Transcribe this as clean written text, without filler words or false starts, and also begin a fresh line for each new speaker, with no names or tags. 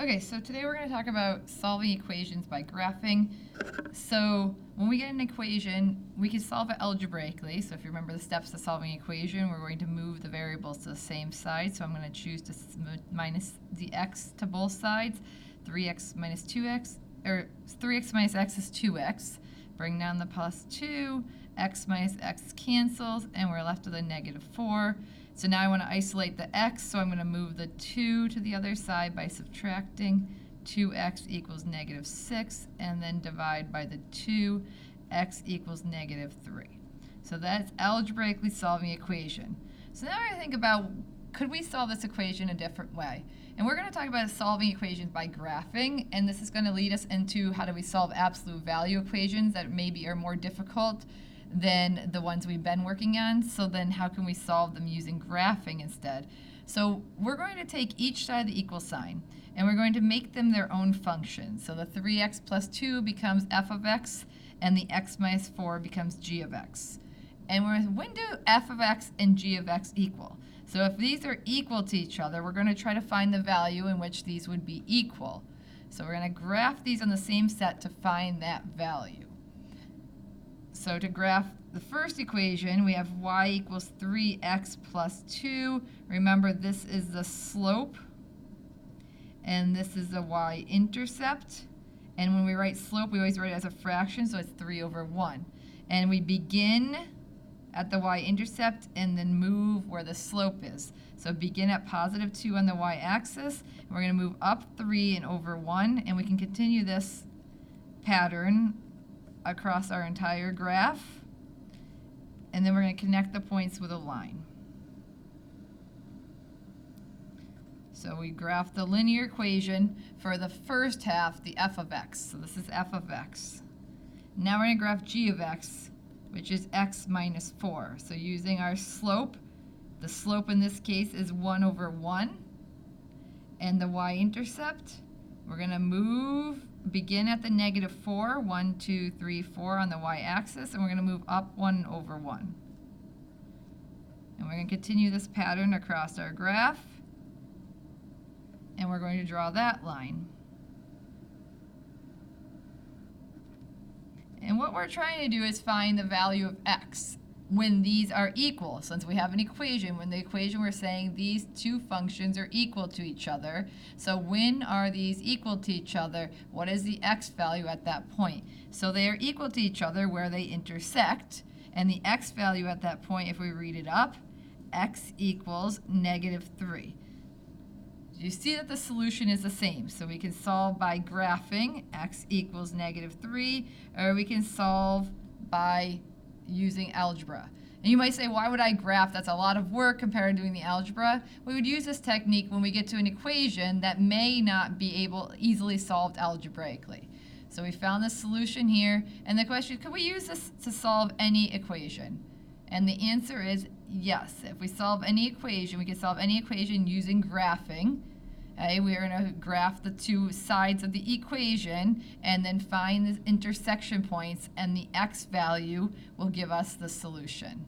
Okay, so today we're going to talk about solving equations by graphing. So when we get an equation, we can solve it algebraically. So if you remember the steps to solving an equation, we're going to move the variables to the same side. So I'm going to choose to minus the x to both sides. 3x minus 2x, or 3x minus x is 2x. Bring down the plus 2, x minus x cancels, and we're left with a negative 4. So now I want to isolate the x, so I'm going to move the 2 to the other side by subtracting. 2x equals negative 6, and then divide by the 2, x equals negative 3. So that's algebraically solving the equation. So now I think about, could we solve this equation a different way? And we're going to talk about solving equations by graphing, and this is going to lead us into how do we solve absolute value equations that maybe are more difficult than the ones we've been working on. So then how can we solve them using graphing instead? So we're going to take each side of the equal sign, and we're going to make them their own function. So the 3x plus 2 becomes f of x, and the x minus 4 becomes g of x. And when do f of x and g of x equal? So if these are equal to each other, we're going to try to find the value in which these would be equal. So we're going to graph these on the same set to find that value. So to graph the first equation, we have y equals 3x plus 2. Remember, this is the slope, and this is the y-intercept. And when we write slope, we always write it as a fraction, so it's 3 over 1. And we begin at the y-intercept and then move where the slope is. So begin at positive 2 on the y-axis, and we're going to move up 3 and over 1, and we can continue this pattern across our entire graph, and then we're going to connect the points with a line. So we graph the linear equation for the first half, the f of x. So this is f of x. Now we're going to graph g of x, which is x minus 4. So using our slope, the slope in this case is 1 over 1, and the y-intercept, we're going to begin at the negative 4, 1, 2, 3, 4 on the y-axis, and we're going to move up 1 over 1. And we're going to continue this pattern across our graph, and we're going to draw that line. And what we're trying to do is find the value of x when these are equal. Since we have an equation, when the equation we're saying these two functions are equal to each other. So when are these equal to each other? What is the x value at that point? So they are equal to each other where they intersect. And the x value at that point, if we read it up, x equals negative 3. You see that the solution is the same. So we can solve by graphing, x equals negative 3, or we can solve by using algebra. And you might say, why would I graph? That's a lot of work compared to doing the algebra. We would use this technique when we get to an equation that may not be easily solved algebraically. So we found the solution here, and the question is, could we use this to solve any equation? And the answer is yes. If we solve any equation, we can solve any equation using graphing. Okay, we're going to graph the two sides of the equation and then find the intersection points, and the x value will give us the solution.